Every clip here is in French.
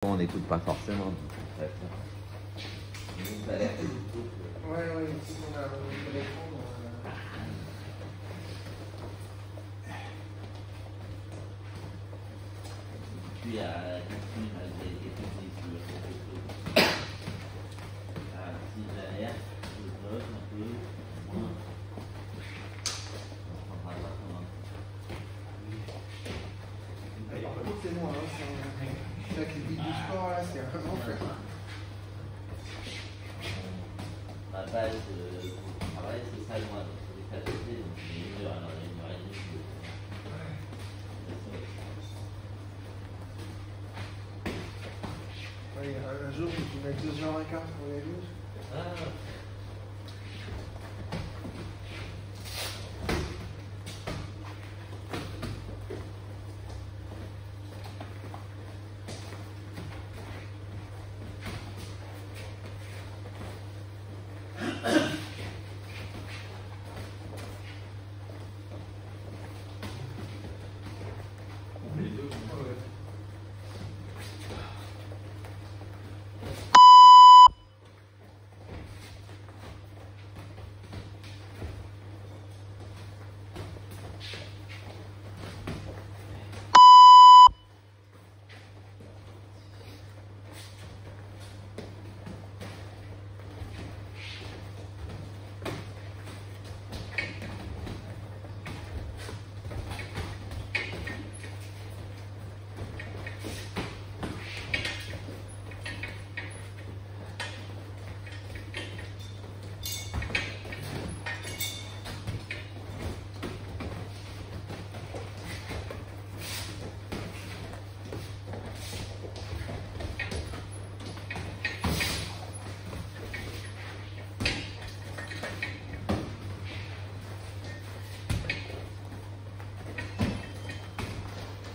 On n'écoute pas forcément. Ouais, ici on a l'écran. Puis à continuer malgré les techniques sur le si derrière, je bloque un peu, moins. On prendra pas comment. Par contre, c'est moi, hein, chaque vidéo du sport là, c'est vraiment fait. La base du travail, c'est ça, moi, donc c'est les capacités, donc c'est une heure, alors il y a une heure et demie. Un jour, tu mets 2h15 pour les news.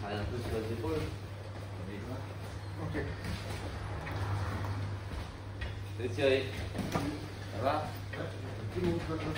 Un peu sur les épaules. Ok. C'est tiré. Ça va? Tout le monde va bien.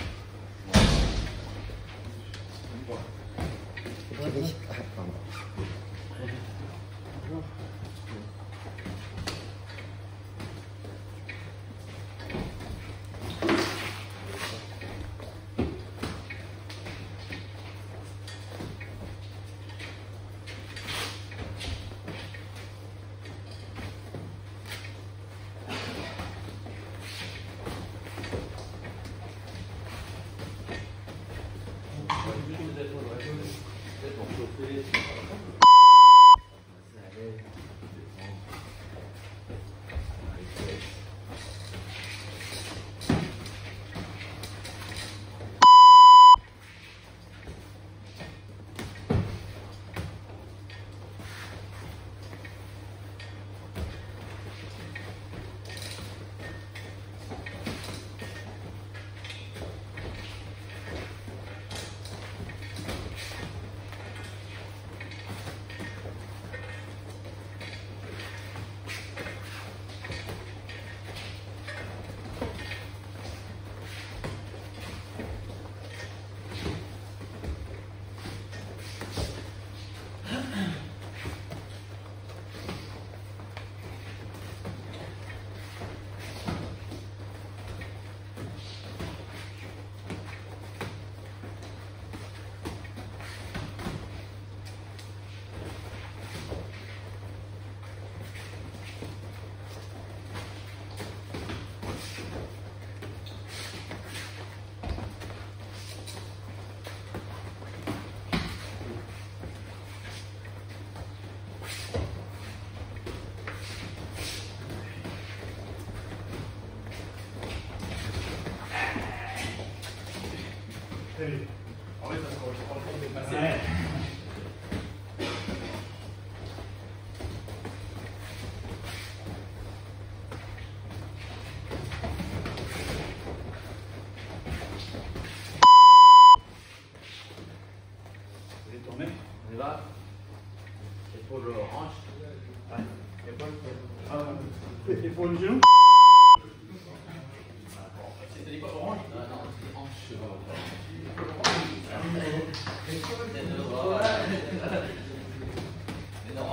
En fait, parce qu'on se rend compte de passer. Vous voulez tourner? On y va? Épaule hanche. Ouais. Épaule le genou. C'était les quoi orange? Non, non, c'est hanche. Mais non,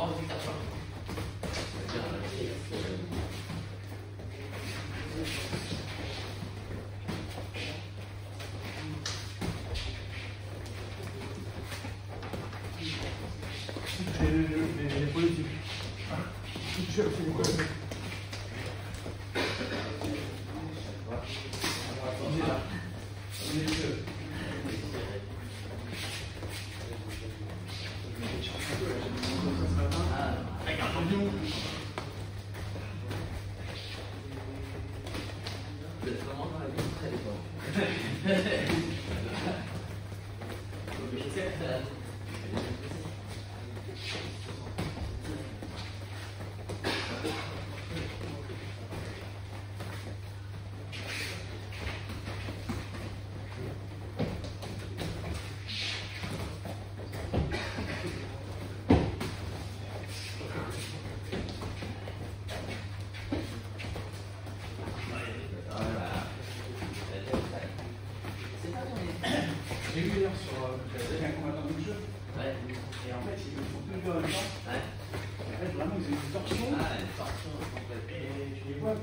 cher aussi, beaucoup. Avec un champion. Vous êtes vraiment dans la vie très fort. J'ai vu hier sur un combattant de jeu. Ouais. Et en fait, ils font deux jeux en même temps. Ouais. Et en fait, vraiment, ils ont une torsion. Ah, une torsion complète. Et tu les vois.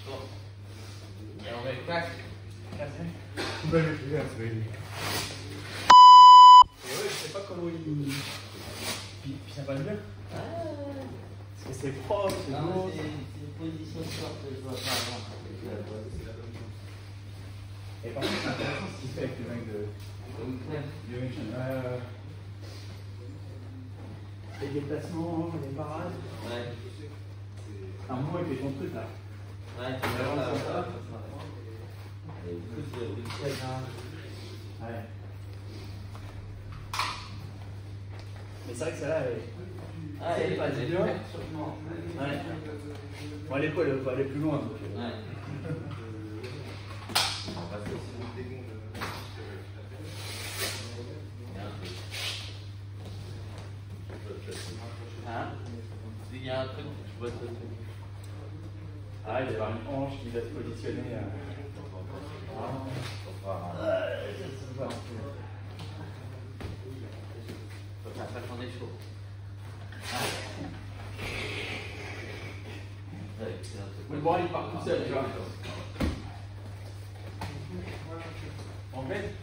Bon. Et on met le pack. Ouais, je sais pas comment il. Puis ça passe bien. Ah. Parce que c'est propre, c'est Non, beau. c'est une position forte que je vois pas avant. Et par contre, c'est intéressant ce qu'il fait avec le mec de. Les déplacements, les parades. Ouais. À un moment, il fait ton truc là. Ouais, tu vas voir ça. Et plus le week-end. Ouais. Mais c'est vrai que celle-là, Ah, elle passe bien. sûrement. Ouais. Bon, elle peut aller plus loin. Donc, Ouais. On va passer sur le dégon de. Hein? Il y a un truc, je vois ce truc. Ah, il y a une hanche qui va se positionner. Faut faire ça quand on est chaud. Le bras il part tout seul, tu vois. En fait,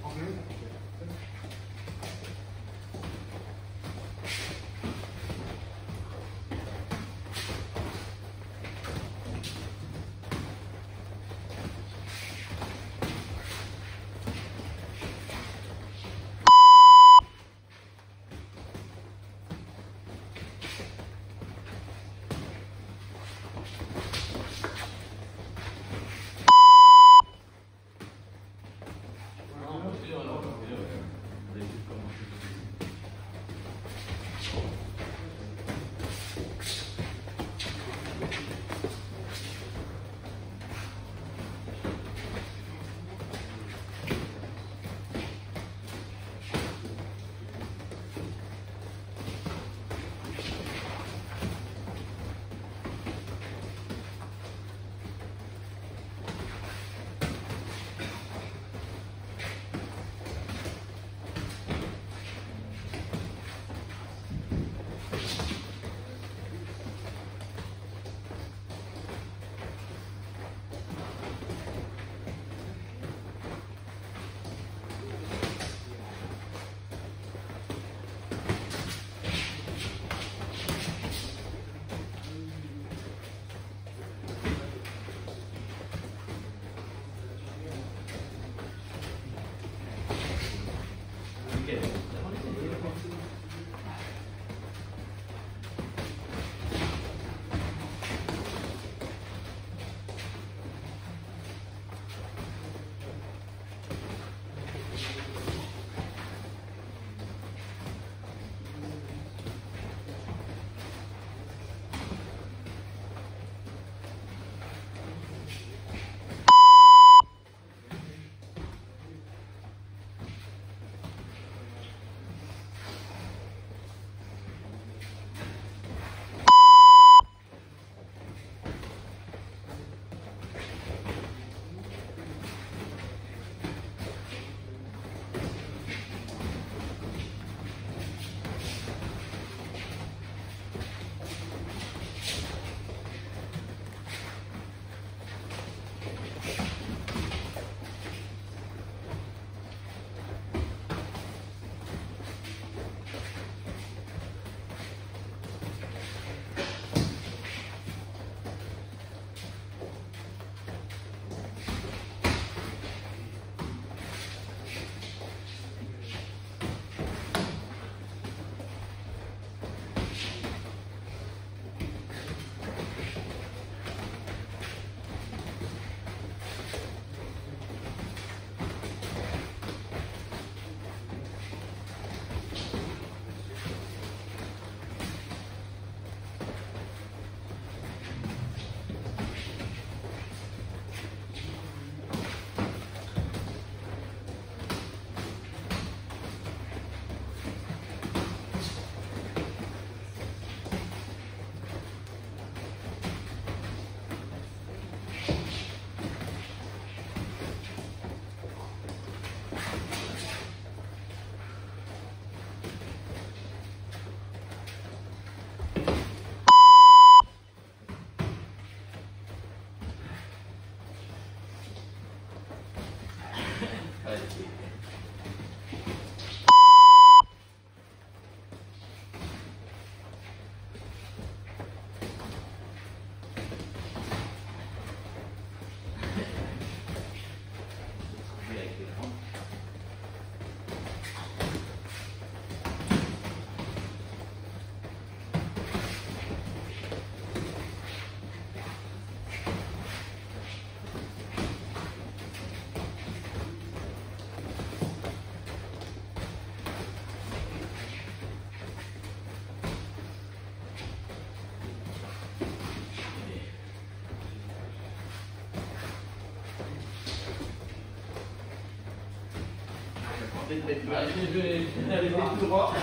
Elle était tout droit.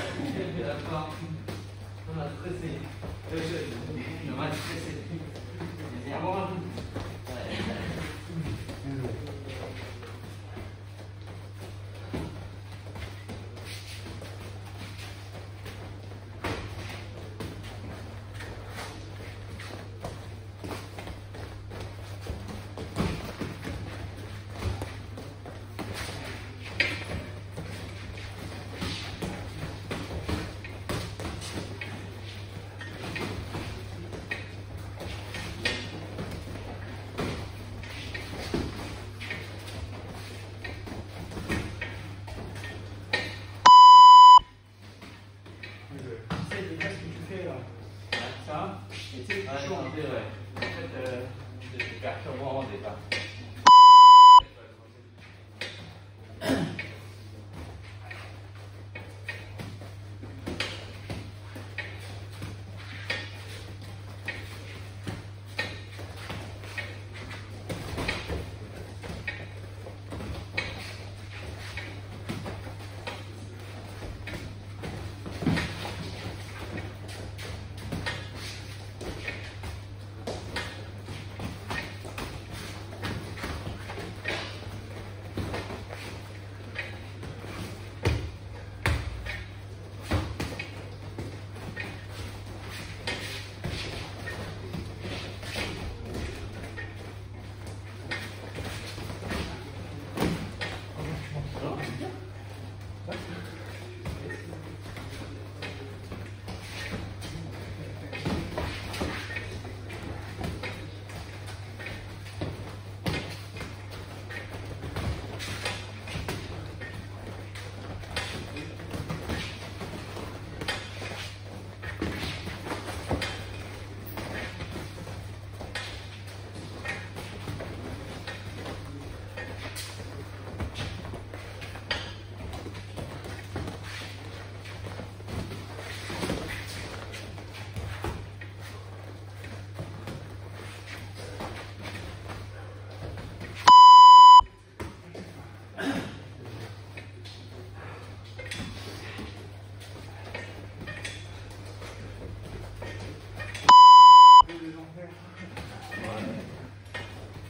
On a stressé. On a stressé. Ça, et tu sais, chaud en fait, en fait, je perds sûrement au départ.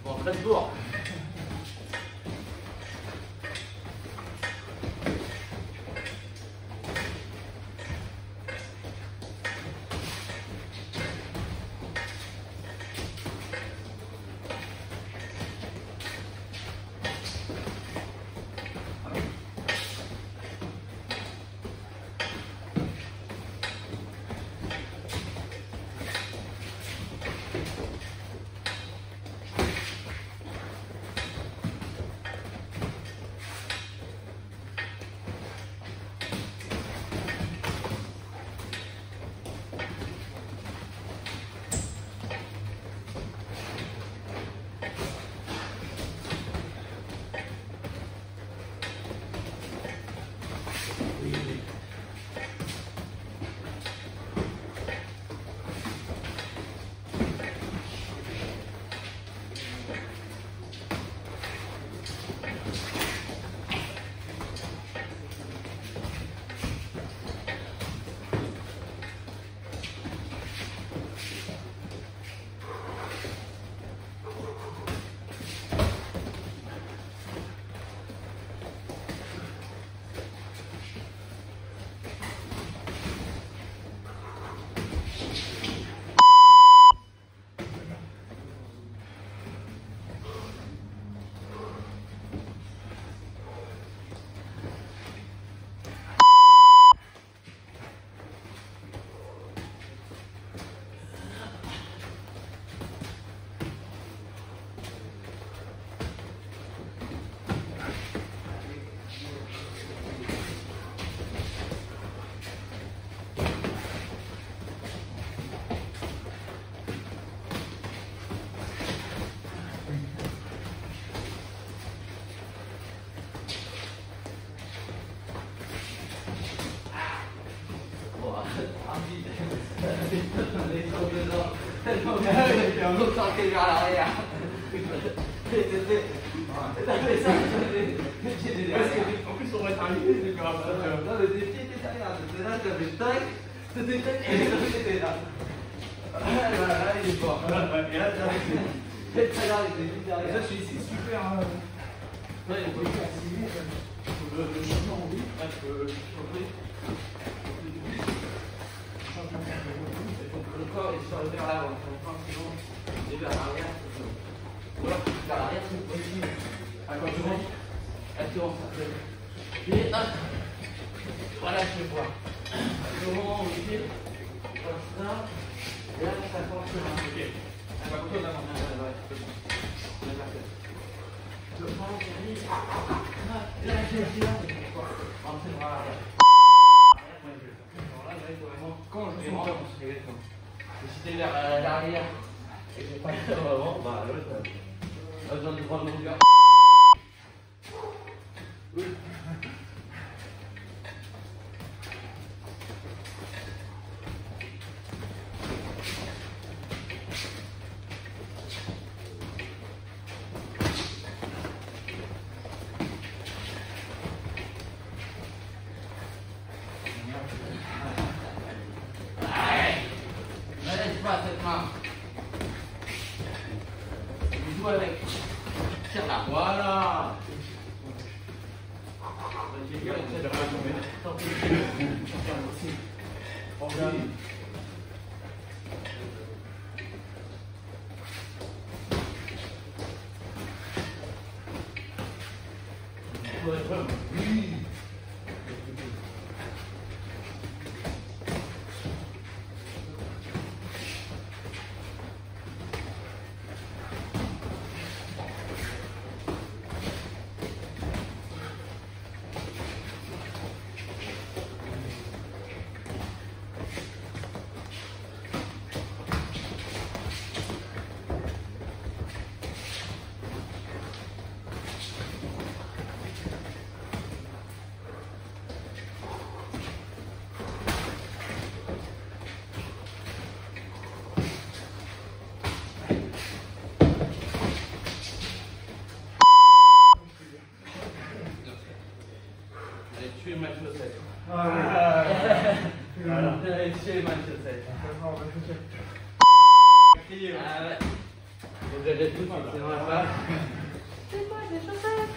Bon, très lourd. L'autre qui vers l'arrière. En plus, plus on va être arrivé, c'est grave. Non, mais t'es petit, t'es derrière, t'es là, t'avais tac, t'étais tac, et t'étais là. Là, il est fort. Et là, Quel taillard, il était juste derrière. ça, c'est super. Ouais, il faut le faire assimiller, Le changement, oui. Le corps, il sort vers l'avant. Sinon, il est vers l'arrière. Ou alors, vers l'arrière, c'est possible. Quand tu rentres, Attends, ça fait. Et hop. Voilà, je vais voir. Au moment où il est, comme ça, et là, ça porte là. ok. On va continuer d'avant. Je prends, j'arrive. Là, je suis là, c'est pourquoi. Rentrez le bras à l'arrière. Alors là, il faut vraiment. Quand je rentre, rentre, on se réveille. Et si t'es vers l'arrière, et que j'ai pas fait avant, bah l'autre, pas besoin de prendre mon gars. Oui. Cette main. Tu joues avec. Tire là. Voilà. Oui. Tuer ma chaussette. Voilà. Tuer ma chaussette. Ah ouais. Faut que j'aille tout, sinon la femme. C'est quoi ces chaussettes?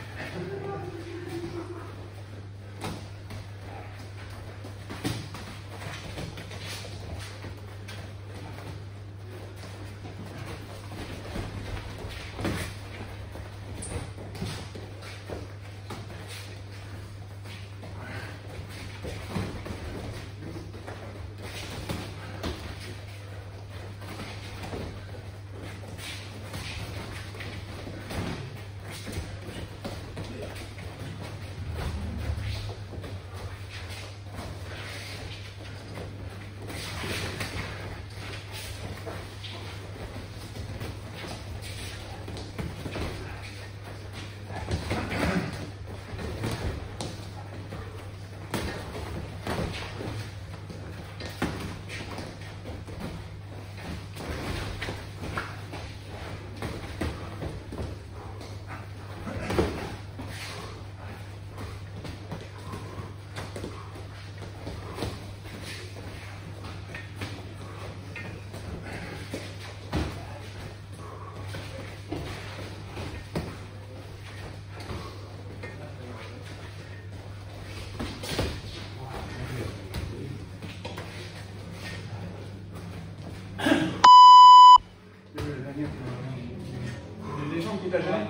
Les gens qui t'a gêné.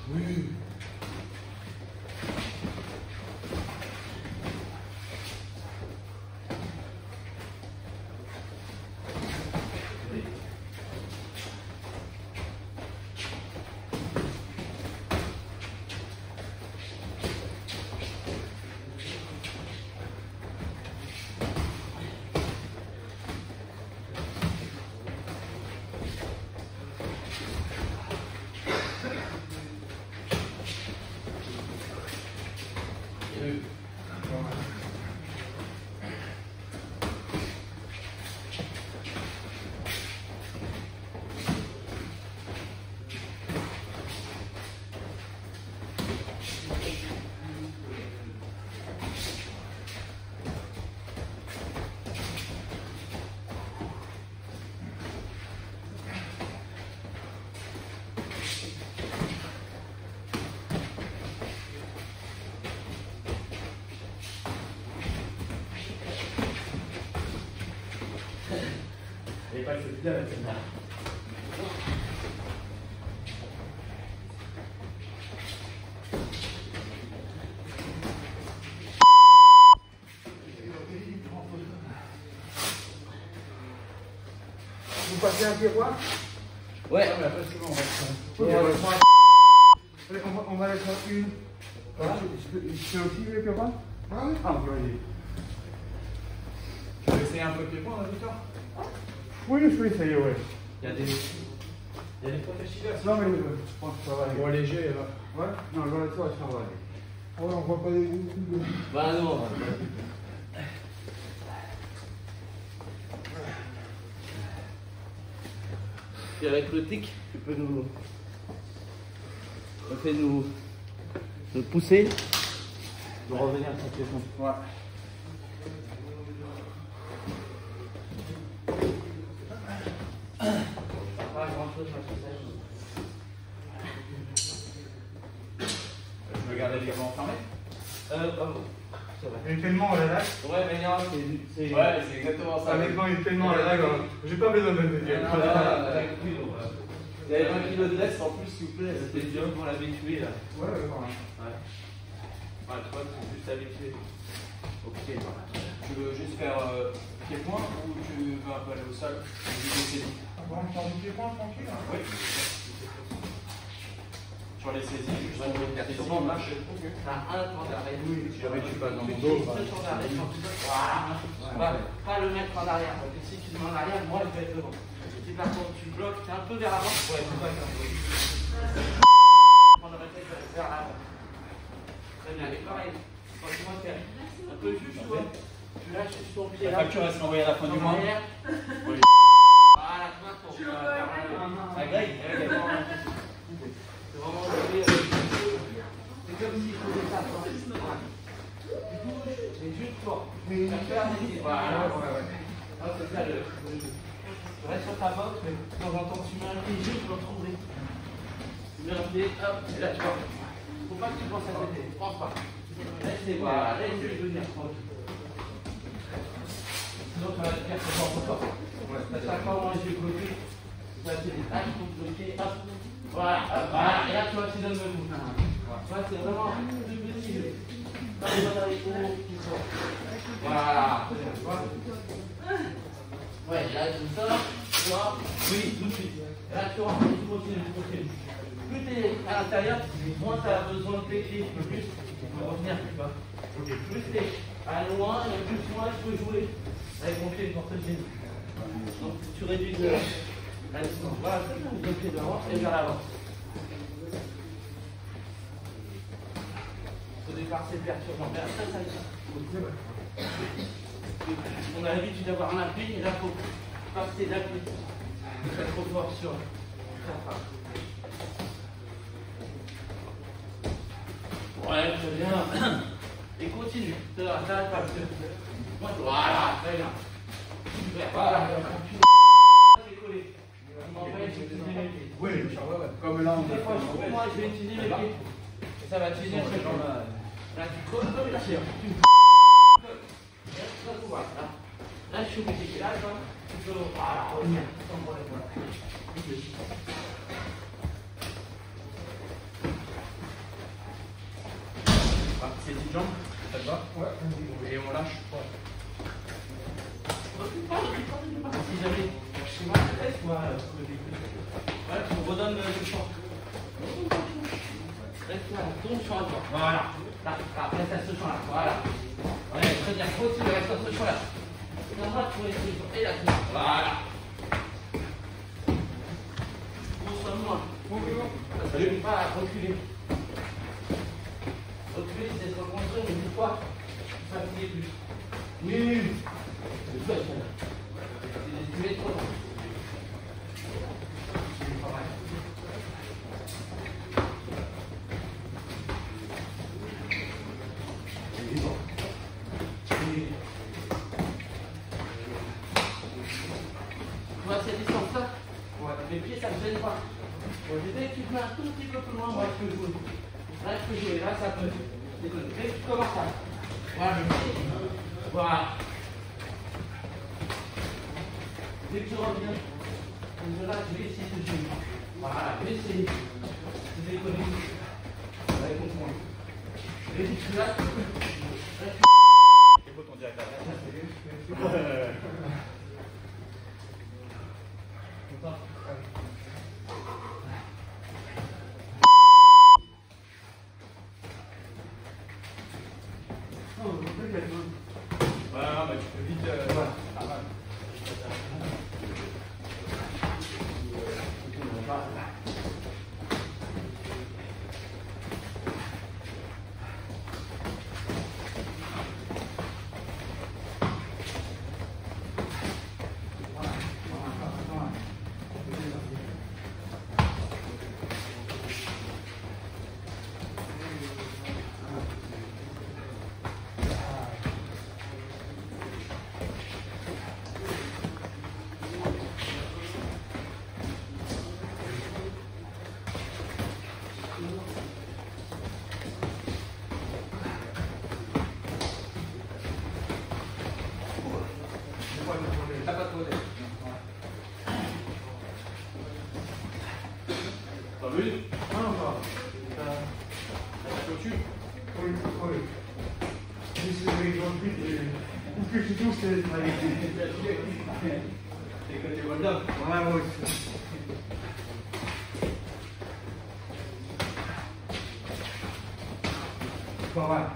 Oui. pas le solide avec ça. Vous passez un tiroir? Ouais. On va aller faire une. Je fais aussi le tiroir? Ah oui. Ah, vas-y. Tu veux essayer un peu de pied-point, Victor? Oui, je peux essayer, ouais. Il y a des professionnels. Non, mais je pense que ça va aller. Bon, léger, là. Ouais? Non, je vais ça, ça va aller. Ouais, on voit pas les bouts. Bah non. Et avec le tic, tu peux nous pousser, nous revenir à cette question. Ouais. Pas grand chose sur ce sèche. Je vais garder les gants fermés. Bravo. C'est vrai. Il est tellement à la lac. Ouais, mais non, c'est. Ouais, c'est exactement ça. Honnêtement, il est tellement à la lac. J'ai pas besoin de le dire. Il y avait 20 kg de laisse en plus, s'il vous plaît. C'était bien pour l'habituer là. Ouais, ouais, ouais. Ouais, je crois que c'est juste habitué. Ok. Tu veux juste faire pied-point ou tu veux un peu aller au sol? Bon, on sort du pied-point tranquille. Oui. Sur les saisies, juste Quasiment de marche. T'as un temps d'arrêt. si jamais tu passes dans mon dos. Deux temps d'arrêt. Voilà. Pas le mettre en arrière. Parce que si tu le mets en arrière, moi je vais être devant. Si par contre tu bloques, t'es un peu vers l'avant. Ouais, tu vas être un peu. Prendre la tête vers l'avant. Très bien. Et pareil. Quand tu vois qu'il y a un peu juste, tu vois. Tu lâches ton pied La là. facture, elle sera envoyée à la fin du mois. Oui. Voilà, maintenant. La grille, elle est vraiment. C'est vraiment. C'est comme s'il faisait ça. Tu bouges, c'est juste fort. Ça fait un métier. Voilà. Ah, c'est ça le. Tu restes sur ta boxe, mais de temps en temps tu mets un pied juste pour le trouver. Tu mets un pied, hop, et là tu vois. Faut pas que tu penses à côté, pense pas. Laissez, voilà, laissez venir. Sinon tu vas te faire fort pour fort. À chaque fois, moi j'ai bloqué. Tu vas te dire, pour bloquer, hop. Voilà, hop, voilà, et là tu vois, tu donnes le coup. Tu vois, c'est vraiment deux petits. Pas besoin d'aller haut, tout fort. Voilà, tu vois. Ouais, là tu sors, tu vois, oui, tout de suite. Et là tu rentres, tu continues, tu continues. Plus tu es à l'intérieur, moins tu as besoin de t'écrire, plus tu peux revenir, tu vois. Plus tu es à loin, et plus moi je peux jouer avec mon pied pour te gêner. Donc tu réduis la distance. Voilà, le pied devant et vers l'avant. Au départ c'est perturbant, mais après ça ira. On a l'habitude d'avoir un appui, et là il faut passer d'appui. Très trop fort sur la frappe. Ouais, très bien. Et continue. T'arrêtes pas. Voilà, très bien. Super. Voilà. C'est collé. On m'empêche d'utiliser mes pieds. Oui, comme là, on Des fois, moi je vais utiliser mes pieds. Et ça va utiliser très bien. Là, tu colles comme la chair. Là, je suis obligé. Là, tu peux revenir sans problème. C'est 10 jambes, ça te va? Ouais. Et on lâche? Si jamais, chez moi, laisse-moi voilà, tu me redonnes le champ. Laisse-moi ton champ là. Voilà. Là, reste à ce champ là. Voilà. Ouais, très bien. Continue, reste à ce champ là. La droite pour essayer. Et là, voilà. Consomme-moi. Je ne vais pas reculer. Reculer, c'est se reconstruire, mais des fois, ça ne fait plus. Oui. C'est ça, tu mets trop. Tu vois cette distance-là? Mes pieds, ça ne me gêne pas. Dès que tu te mets un tout petit peu plus loin, moi je peux jouer. Là, je peux jouer. Là, ça peut. Dès que tu commences à. Voilà. Voilà. Dès que je reviens, je lâche, je vais essayer de jouer. Voilà, je vais essayer. Je vais déconner. Allez, contre-moi. Et si tu lâches, C'est beau ton direct là. Voilà, mais tu peux vite. Ah, ouais. t'as pas trop d'aide. T'as vu? Non, non. La clôture? Oui, oui. C'est les ou que je touche, c'est la Et que tu vois là. Ouais, oui. Pas mal.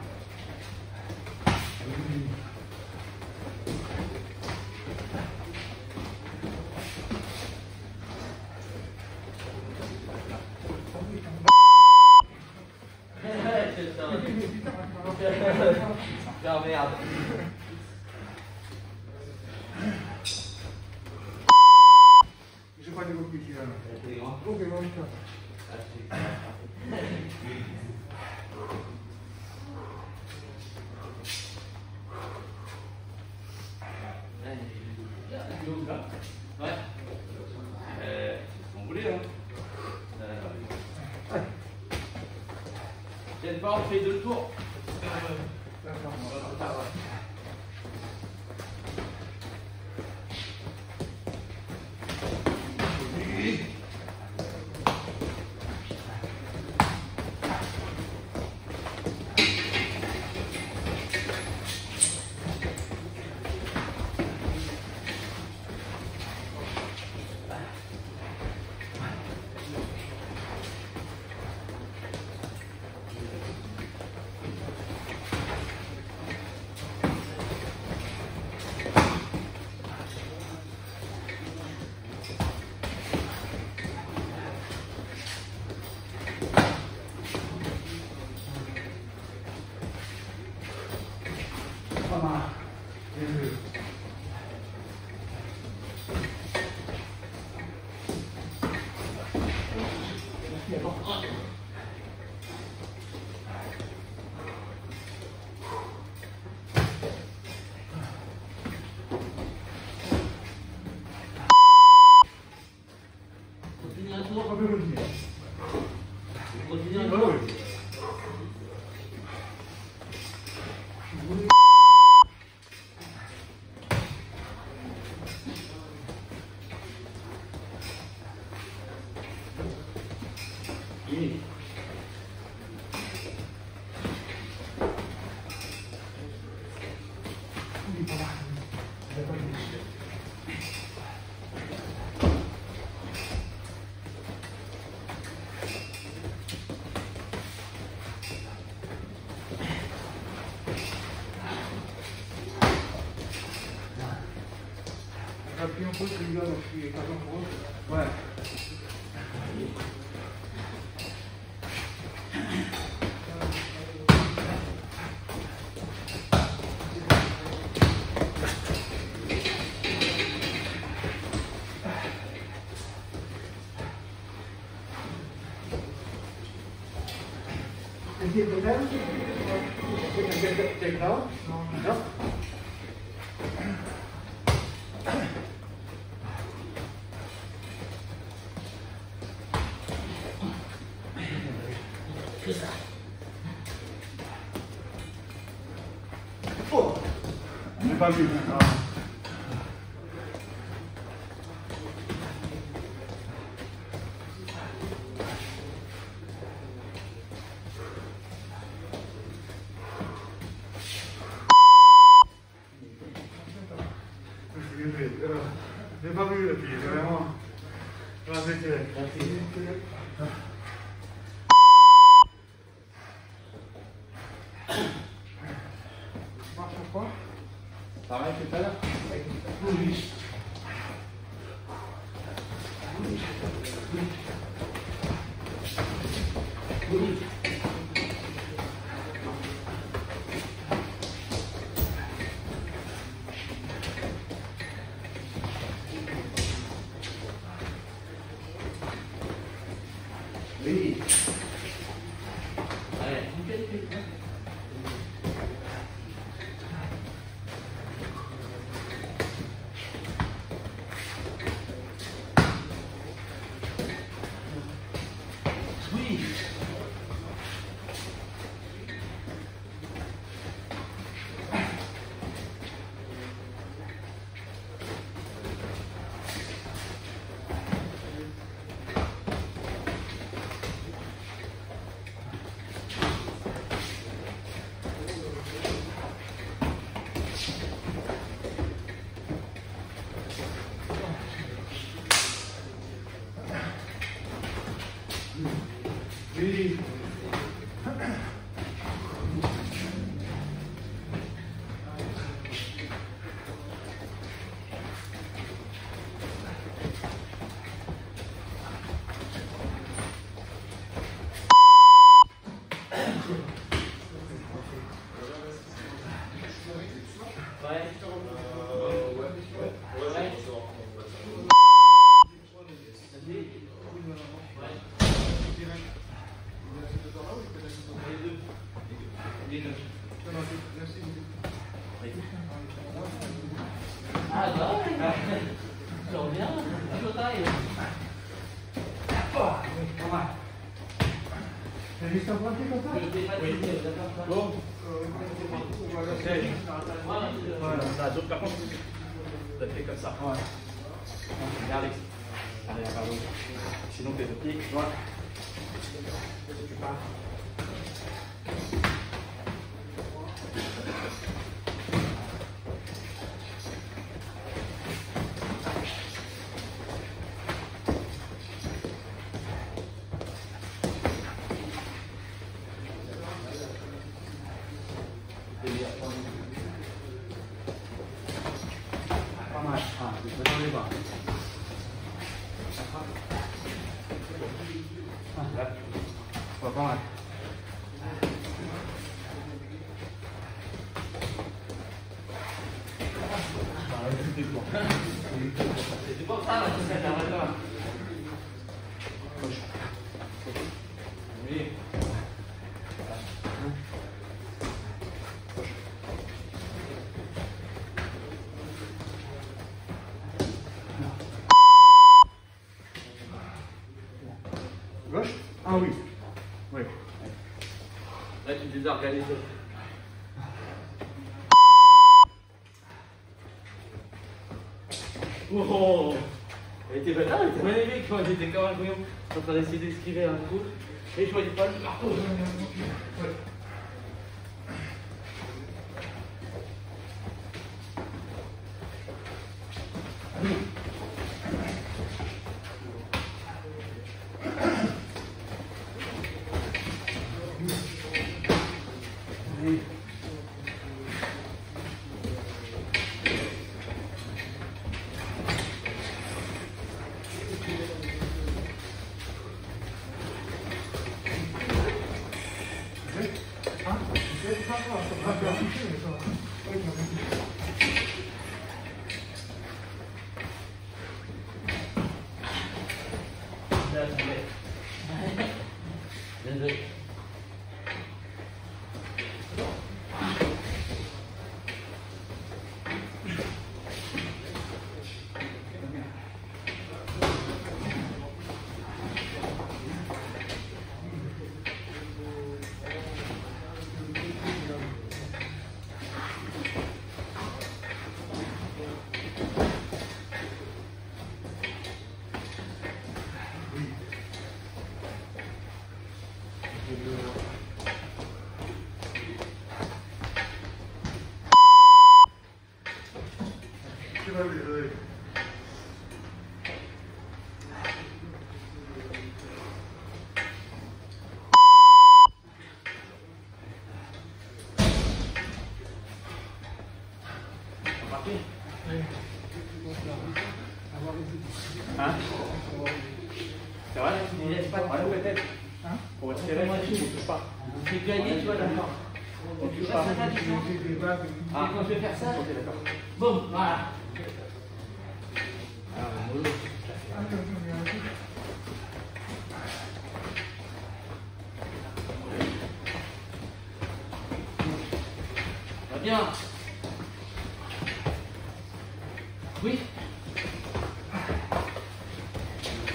Non, merde. J'ai pas de copies ici là. C'est grand. Ok, bon, putain. Ouais. On voulait, hein. Peut-être pas, on fait 2 tours. Pas mal. Bien vu. Continue un tour. On peut continuer. Continue un Ah tour. oui. Appuie un peu celui-là, donc je suis pas en ouais. Is dit het hem? Take it out? No. Oh, j'ai pas vu. J'ai pas vu le pied, vraiment. Là, c'était. Marche pas. Pareil que tout à l'heure. Oui. Oui. Allez, nickel. Oui. Oui. Ah bah ouais, je reviens, je taille. T'as juste un pointé comme ça? Bon. Voilà, ça, donc par contre, ça fait comme ça. Ouais. Regarde, arrière, pardon. Sinon, tes pieds. Voilà. Tu pars. Pas mal. Ah, je vais dans les bas. Ah, pas mal. C'est pour ça, là, que ça t'arrête là. Oui. Gauche? Ah oui. Oui. Là, tu désorganises. Oh! Elle était belle, elle était magnifique, moi j'étais comme un couillon en train d'essayer d'esquiver un coup et je voyais pas le marteau. Désolé. Hein? C'est vrai? Il laisse pas de Ouais, peut-être. Hein? Pour tirer, tu ne touches pas. J'ai gagné, tu vois, d'accord. Tu vois, ça va, tu vois. Ah, Et quand je vais faire ça, ok, d'accord. boum, voilà. Va bien. Oui. Ouais,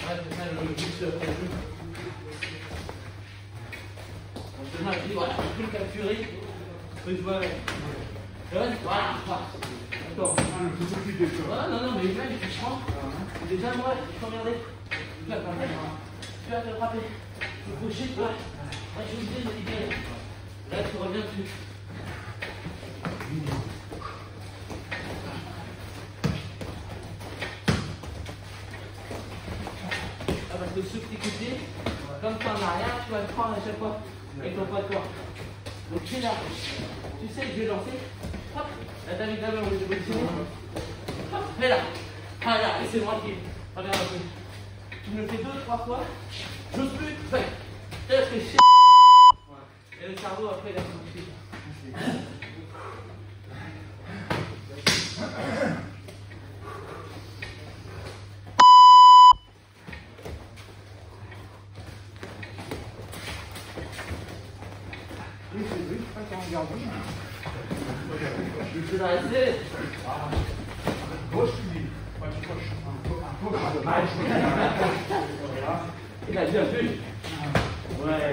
c'est ça, le plus maintenant, je dis, voilà, je peux le capturer. Oui, je vois. Voilà. Attends. Voilà, non, mais même, tu prends. Déjà, moi, il faut regarder. Tu vas te frapper. Tu peux coucher, toi. Là, je suis obligé de me libérer. Là, tu reviens dessus. Ah, parce que ce petit coup de pied, comme tu en as rien, tu vas le prendre à chaque fois avec ton poids de corps. Donc tu es là, tu sais, je vais lancer. Hop, là t'as mis ta main au lieu de positionner. Hop, et là. Ah là, et c'est moi qui. Regarde un peu. Tu me le fais 2-3 fois. J'ose plus, fais. Et là, je fais chier. Et le cerveau après il a son. Je vais la rester. Gauche, tu dis. Pas tu coches. Il a bien vu. Ouais.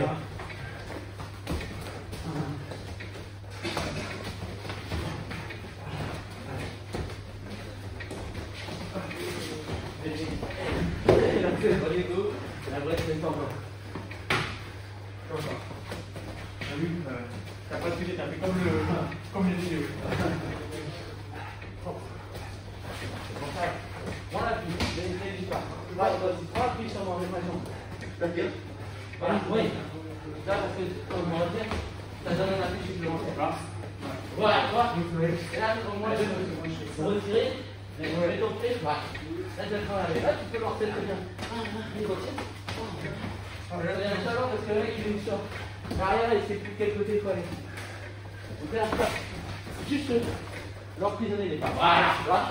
La vraie c'est encore. T'as vu, t'as pas suivi, t'as fait comme les vidéos. Voilà, puis, n'hésite pas. Là, tu appuies sur mon réflexion. T'inquiète. Voilà, oui. Là, parce que, comme on va dire, ça donne un appui supplémentaire. Voilà, tu vois. Et là, au moins, je vais retirer, je vais tomber, voilà. Là, je vais travailler. Là, tu peux lancer très bien. Il retire. Il y a un chaleur parce que le mec, il est sur l'arrière et il sait plus de quel côté il faut aller. Donc là, juste l'emprisonner les pas. Voilà, tu vois.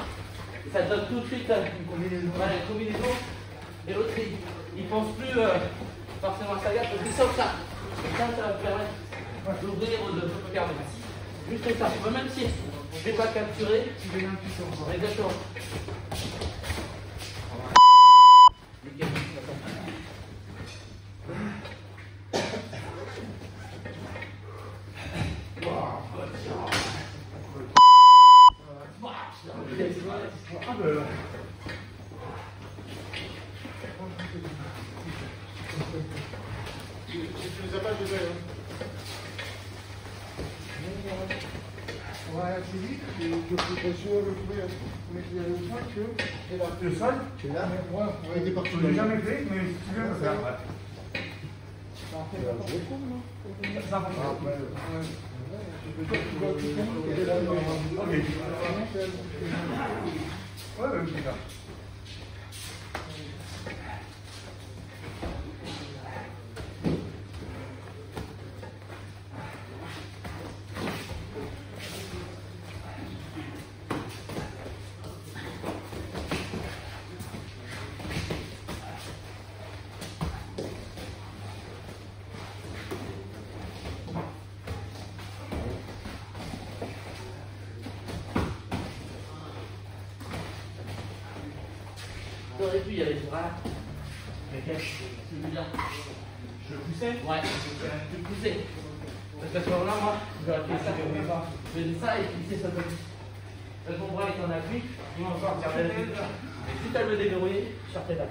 Et ça te donne tout de suite une combinaison. Voilà, une combinaison. Et l'autre, il pense plus forcément à sa garde parce que sauf ça. Et ça va permettre d'ouvrir ou de fermer. Juste ça. Même si je ne vais pas capturer, tu veux un puissant. Exactement. Nickel. Tu les as pas déjà, hein? Ouais, c'est vite, je peux sur le trouver, mettre le sol, tu veux? Et là. Le sol? Tu es là? Ouais, il est parti. Je l'ai jamais fait, mais si tu veux, le faire. Ça va pas. Ouais, c'est ça. J'aurais pu y aller, voilà. Celui-là. Je le poussais? Ouais, je le poussais. Parce qu'à ce moment-là, moi, j'aurais fait ça. Je faisais ça et pisser ça comme ça. Quand mon bras est en appui, il m'en sort. Et si tu as le déverrouillé, je sortais là.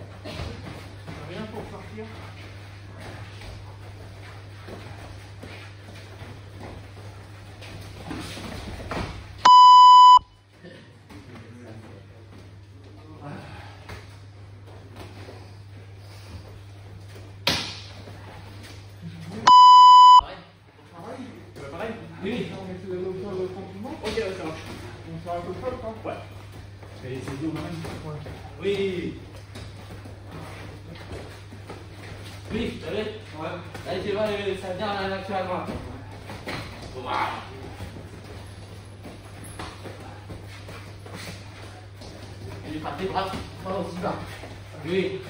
Rien pour sortir. Et c'est dur quand même. Oui. Oui, vous savez. Ouais. Allez, tu vois, ça vient naturellement. Voilà. Et frappe tes bras aussi bas. Oui.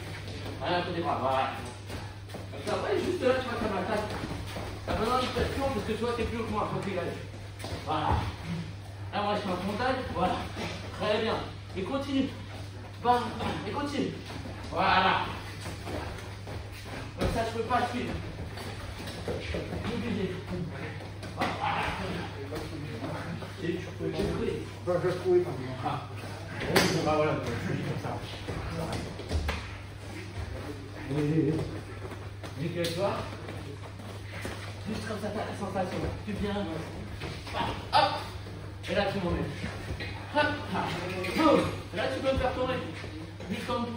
Voilà, un peu des bras. Voilà. Comme ça, ouais, juste là, tu vois, ça m'attaque. T'as besoin de pression parce que tu vois, t'es plus haut que moi. Voilà. Là, moi, je suis en frontal. Voilà. Très bien. Et continue. Bam, bam. Et continue. Voilà. Comme ça, je peux pas suivre. Obligé. Voilà. Et tu peux couler. Je vais couler. Ah. Bah voilà, je suis comme ça. Nickel, tu vois. Juste comme ça, t'as la sensation. Tu viens. Hop. Et là, tu m'en mets. Hop. Boum. Et là, tu peux me faire tourner. Juste comme tout.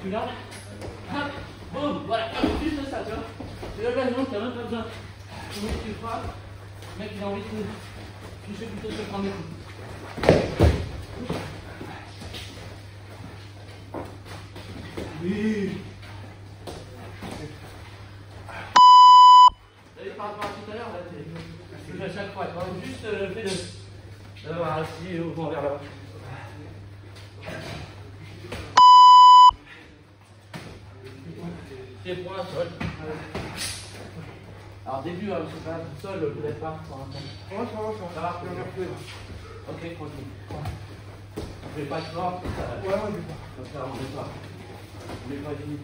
Tu lâches. Hop. Boum. Voilà. Juste ça, tu vois. Tu lèves la jambe, t'as même pas besoin. Tu mets, tu frappes. Le mec, il a envie de toucher plutôt que de prendre des coups. Oui. Vous avez par rapport à tout à l'heure, là, c'est à chaque fois. Juste le fait d'avoir assis ou vers là-bas. C'est pour un sol. Alors début, c'est pas tout seul, peut-être pas. Ça va. Ça va. Ok, tranquille. On fait pas de sport. Ouais, on fait pas. Comme ça, on fait pas. On n'est pas fini.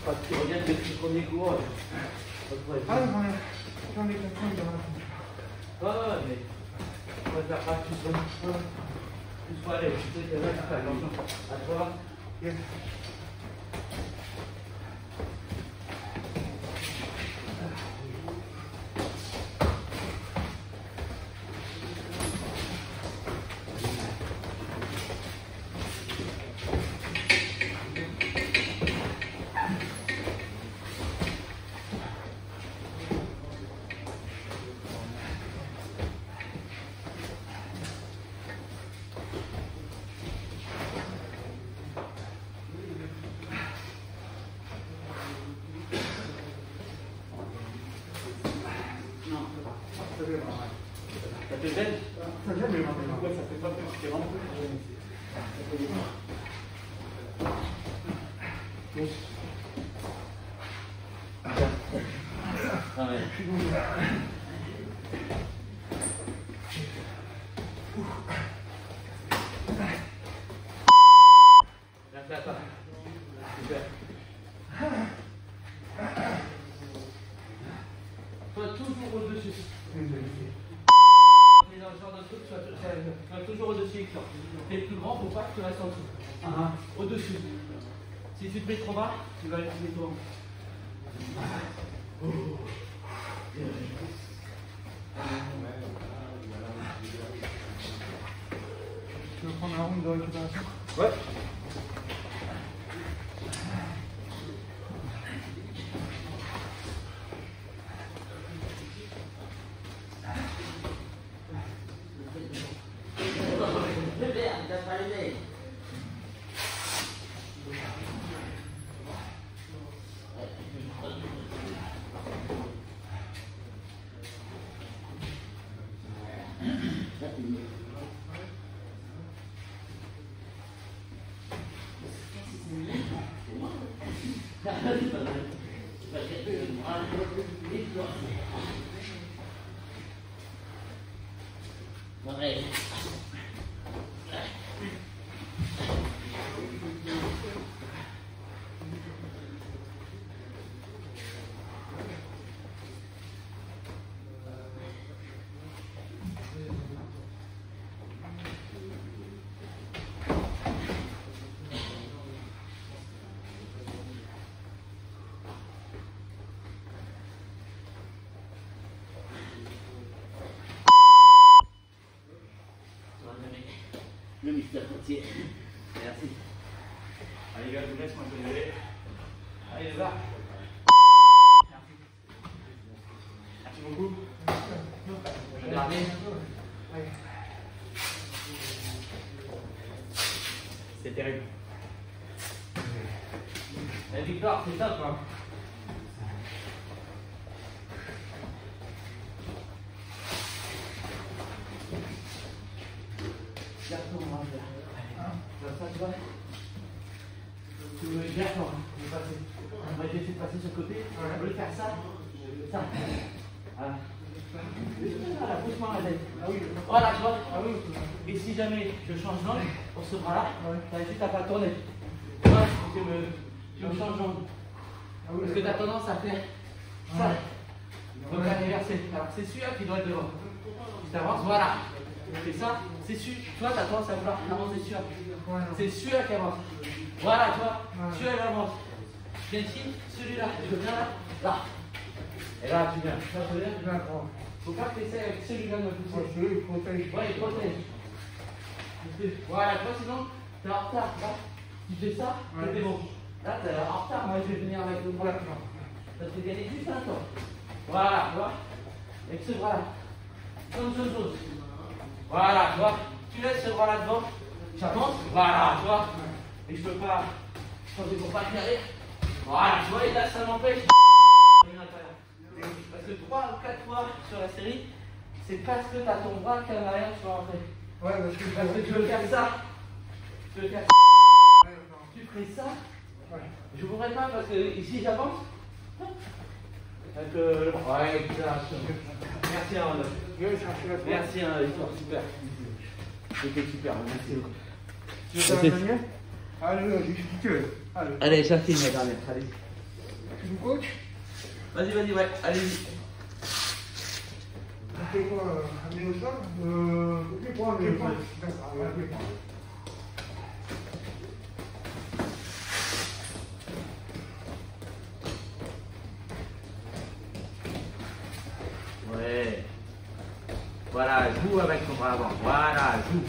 Quand tu reviens de tes premiers cours, Ah, j'en ai compris. ouais, mais on va faire pas plus faut aller. Tu sais qu'il y a là qui fait attention à toi. Yes. Ça te gêne? Ça gêne, mais maintenant. Ouais, ça fait pas peur, c'est vraiment plus. Ah ouais. Merci à toi. Super. Toi, toujours au-dessus. On est dans ce genre de truc, tu vas toujours au-dessus. T'es plus grand, faut pas que tu restes en dessous. Au-dessus. Si tu te mets trop bas, tu vas être trop bas. Tu veux prendre un round de récupération? Ouais. Ouais. Le mystère côtier. Merci. Allez, gars, je vous laisse, moi je vais y aller. Allez, va. Merci. Merci beaucoup. Regardez. Ouais. C'est terrible. La victoire, c'est ça, quoi. Garde ton bras, là. Comme ça, tu vois. Tu me gardes, on va essayer de passer sur le côté. On va faire ça. Ça. Voilà. Voilà, pousse-moi la tête. Ah oui. Voilà, tu vois. Ah oui. Et si jamais je change d'angle pour ce bras-là, tu as juste à pas tourner. Tu vois, tu me changes d'angle. Parce que tu as tendance à faire ça. Donc à inverser. Alors c'est celui-là qui doit être devant. Tu t'avances, voilà. C'est ça, c'est celui. Toi, tu as tendance à vouloir avancer celui-là. C'est celui-là qui avance. Voilà, tu vois. Celui-là, il avance. Je viens ici, celui-là. Je viens là. Là. Et là, tu viens. Là, tu viens. D'accord. Faut pas que tu essaies avec celui-là de me pousser. Celui-là, il protège. Ouais, il protège. Voilà, tu vois, sinon, tu es en retard. Là, tu fais ça, c'est bon. Là, tu es en retard. Moi, je vais venir avec le bras. Ça te fait gagner juste un temps. Voilà, tu vois. Avec ce bras-là. Comme ce chose. Voilà, tu vois. Tu laisses ce bras-là devant. J'avance. Voilà, tu vois. Et je peux pas. Je pense qu'il faut pas te carrer. Voilà, tu vois, et là, ça m'empêche. Parce que 3 ou 4 fois sur la série, c'est parce que tu as ton bras qui est en arrière sur l'entrée. Ouais, Parce que tu veux faire ça. Tu veux faire ça. Tu ferais ça. Je ne voudrais pas parce que ici j'avance. Ouais, merci, merci, l'histoire, super. C'était super, merci beaucoup. Tu veux faire la dernière? Allez, vas-y, allez, j'affine la dernière, allez. Tu me coaches? Vas-y, ouais, allez-y. Tu fais quoi? Amener au sol? Ok, prends le point. D'accord, allez, prends. Ouais. Voilà, joue avec ton bras avant. Voilà, joue.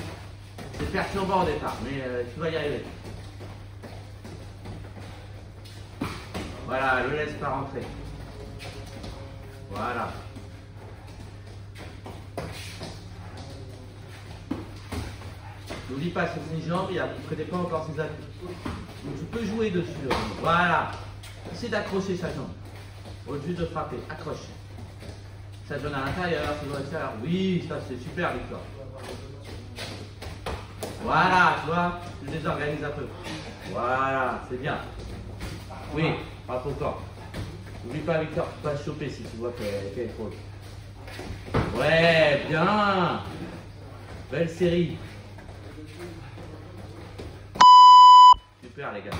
C'est perturbant au départ, mais tu vas y arriver. Voilà, le laisse pas rentrer. Voilà. N'oublie pas sur ses jambes, il ne connaît pas encore ses appuis. Donc tu peux jouer dessus. Voilà. Essaie d'accrocher sa jambe. Au lieu de frapper, accroche. Ça donne à l'intérieur, ça doit être là. Oui, ça c'est super, Victor. Voilà, tu vois, tu désorganises un peu. Voilà, c'est bien. Oui, pas trop fort. N'oublie pas, Victor, tu peux pas choper si tu vois qu'elle est faute. Ouais, bien. Belle série. Super, les gars.